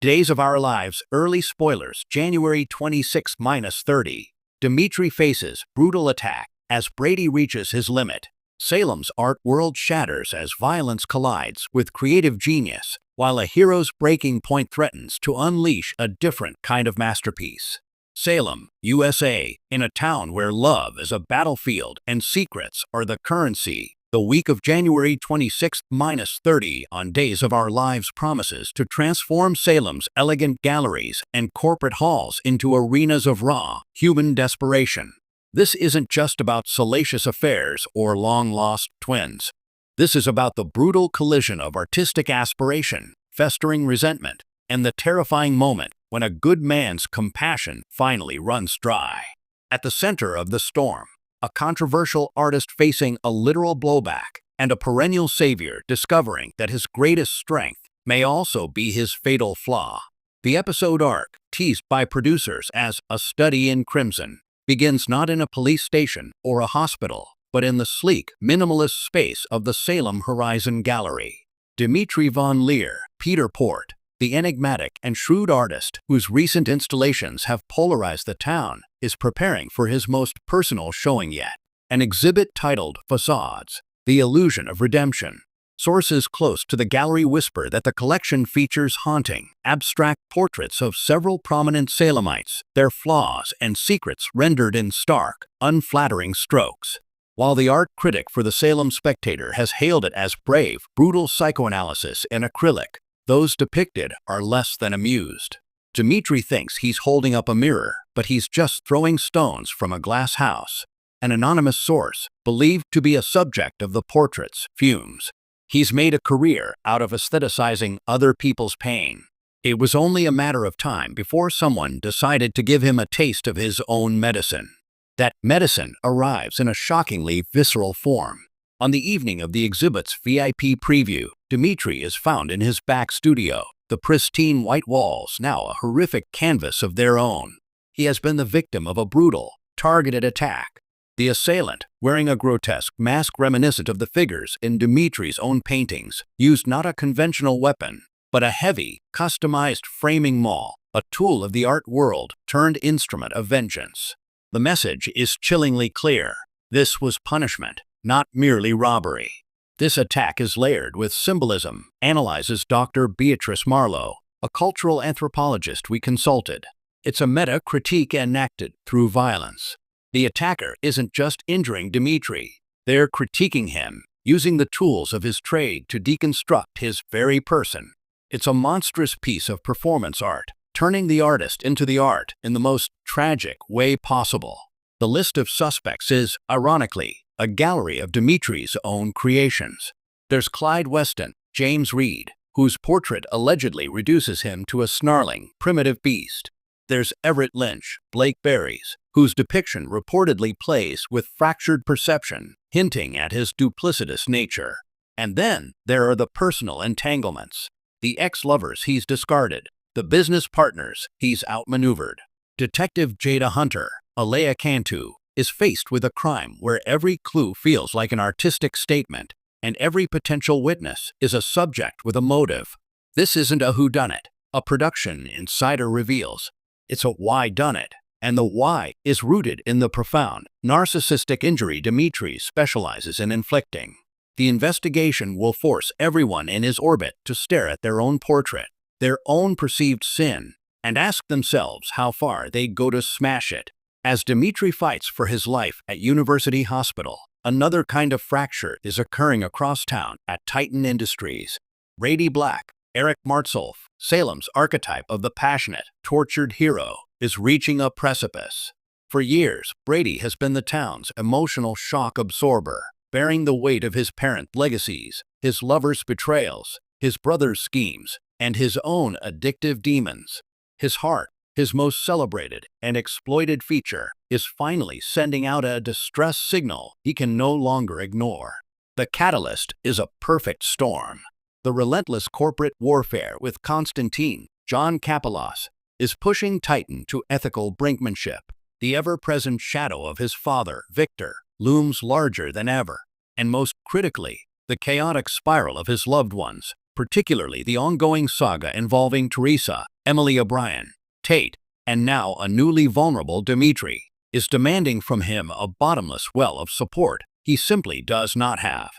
Days of Our Lives, early spoilers, January 26-30. Dimitri faces brutal attack as Brady reaches his limit. Salem's art world shatters as violence collides with creative genius, while a hero's breaking point threatens to unleash a different kind of masterpiece. Salem, USA, in a town where love is a battlefield and secrets are the currency. The week of January 26-30 on Days of Our Lives promises to transform Salem's elegant galleries and corporate halls into arenas of raw, human desperation. This isn't just about salacious affairs or long-lost twins. This is about the brutal collision of artistic aspiration, festering resentment, and the terrifying moment when a good man's compassion finally runs dry. At the center of the storm, a controversial artist facing a literal blowback, and a perennial savior discovering that his greatest strength may also be his fatal flaw. The episode arc, teased by producers as a study in crimson, begins not in a police station or a hospital, but in the sleek, minimalist space of the Salem Horizon Gallery. Dimitri von Leer, Peter Port, the enigmatic and shrewd artist whose recent installations have polarized the town, is preparing for his most personal showing yet. An exhibit titled Facades, The Illusion of Redemption. Sources close to the gallery whisper that the collection features haunting, abstract portraits of several prominent Salemites, their flaws and secrets rendered in stark, unflattering strokes. While the art critic for the Salem Spectator has hailed it as brave, brutal psychoanalysis in acrylic, those depicted are less than amused. Dimitri thinks he's holding up a mirror, but he's just throwing stones from a glass house. An anonymous source, believed to be a subject of the portraits, fumes. He's made a career out of aestheticizing other people's pain. It was only a matter of time before someone decided to give him a taste of his own medicine. That medicine arrives in a shockingly visceral form. On the evening of the exhibit's VIP preview, Dimitri is found in his back studio, the pristine white walls now a horrific canvas of their own. He has been the victim of a brutal, targeted attack. The assailant, wearing a grotesque mask reminiscent of the figures in Dimitri's own paintings, used not a conventional weapon, but a heavy, customized framing maul, a tool of the art world turned instrument of vengeance. The message is chillingly clear. This was punishment, not merely robbery. This attack is layered with symbolism, analyzes Dr. Beatrice Marlowe, a cultural anthropologist we consulted. It's a meta-critique enacted through violence. The attacker isn't just injuring Dimitri, they're critiquing him, using the tools of his trade to deconstruct his very person. It's a monstrous piece of performance art, turning the artist into the art in the most tragic way possible. The list of suspects is, ironically, a gallery of Dimitri's own creations. There's Clyde Weston, James Reed, whose portrait allegedly reduces him to a snarling, primitive beast. There's Everett Lynch, Blake Berry's, whose depiction reportedly plays with fractured perception, hinting at his duplicitous nature. And then there are the personal entanglements. The ex-lovers he's discarded, the business partners he's outmaneuvered. Detective Jada Hunter, Alea Cantu, is faced with a crime where every clue feels like an artistic statement, and every potential witness is a subject with a motive. This isn't a whodunit, a production insider reveals. It's a why-done-it, and the why is rooted in the profound, narcissistic injury Dimitri specializes in inflicting. The investigation will force everyone in his orbit to stare at their own portrait, their own perceived sin, and ask themselves how far they go to smash it. As Dimitri fights for his life at University Hospital, another kind of fracture is occurring across town at Titan Industries. Brady Black, Eric Martsolf, Salem's archetype of the passionate, tortured hero, is reaching a precipice. For years, Brady has been the town's emotional shock absorber, bearing the weight of his parents' legacies, his lover's betrayals, his brother's schemes, and his own addictive demons. His heart, his most celebrated and exploited feature, is finally sending out a distress signal he can no longer ignore. The catalyst is a perfect storm. The relentless corporate warfare with Constantine, John Kapelos, is pushing Titan to ethical brinkmanship. The ever-present shadow of his father, Victor, looms larger than ever. And most critically, the chaotic spiral of his loved ones, particularly the ongoing saga involving Teresa, Emily O'Brien, Tate, and now a newly vulnerable Dimitri, is demanding from him a bottomless well of support he simply does not have.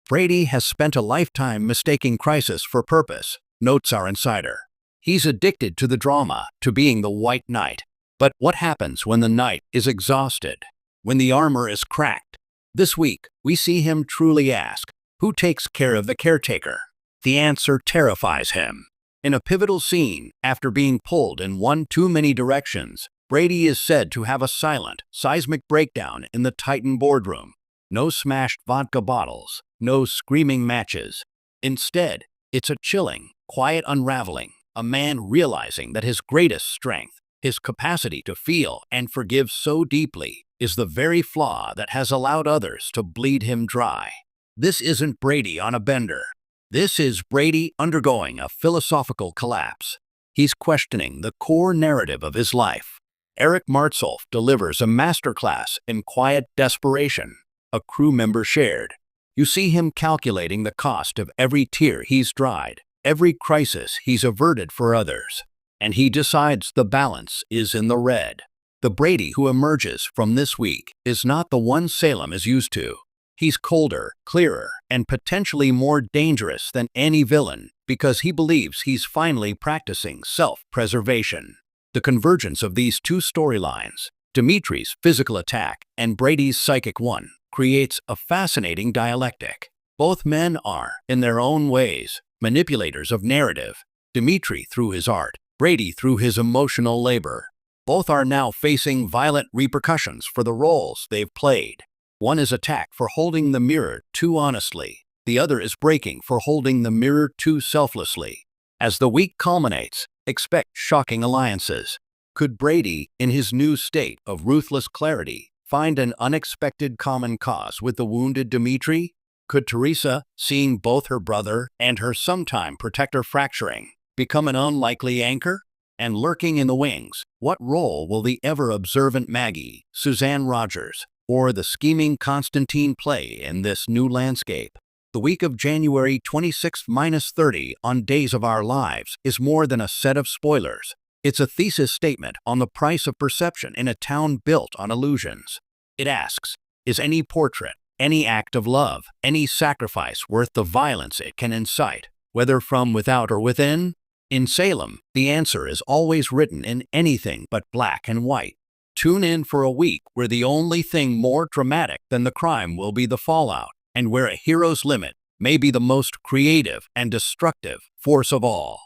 Brady has spent a lifetime mistaking crisis for purpose, notes our insider. He's addicted to the drama, to being the white knight. But what happens when the knight is exhausted? When the armor is cracked? This week, we see him truly ask, who takes care of the caretaker? The answer terrifies him. In a pivotal scene, after being pulled in one too many directions, Brady is said to have a silent, seismic breakdown in the Titan boardroom. No smashed vodka bottles, no screaming matches. Instead, it's a chilling, quiet unraveling, a man realizing that his greatest strength, his capacity to feel and forgive so deeply, is the very flaw that has allowed others to bleed him dry. This isn't Brady on a bender. This is Brady undergoing a philosophical collapse. He's questioning the core narrative of his life. Eric Martsolf delivers a masterclass in quiet desperation, a crew member shared. You see him calculating the cost of every tear he's dried, every crisis he's averted for others. And he decides the balance is in the red. The Brady who emerges from this week is not the one Salem is used to. He's colder, clearer, and potentially more dangerous than any villain because he believes he's finally practicing self-preservation. The convergence of these two storylines, Dimitri's physical attack and Brady's psychic one, creates a fascinating dialectic. Both men are, in their own ways, manipulators of narrative, Dimitri through his art, Brady through his emotional labor. Both are now facing violent repercussions for the roles they've played. One is attacked for holding the mirror too honestly. The other is breaking for holding the mirror too selflessly. As the week culminates, expect shocking alliances. Could Brady, in his new state of ruthless clarity, find an unexpected common cause with the wounded Dimitri? Could Teresa, seeing both her brother and her sometime protector fracturing, become an unlikely anchor? And lurking in the wings, what role will the ever-observant Maggie, Suzanne Rogers, or the scheming Constantine play in this new landscape? The week of January 26th-30 on Days of Our Lives is more than a set of spoilers. It's a thesis statement on the price of perception in a town built on illusions. It asks, is any portrait, any act of love, any sacrifice worth the violence it can incite, whether from without or within? In Salem, the answer is always written in anything but black and white. Tune in for a week where the only thing more dramatic than the crime will be the fallout, and where a hero's limit may be the most creative and destructive force of all.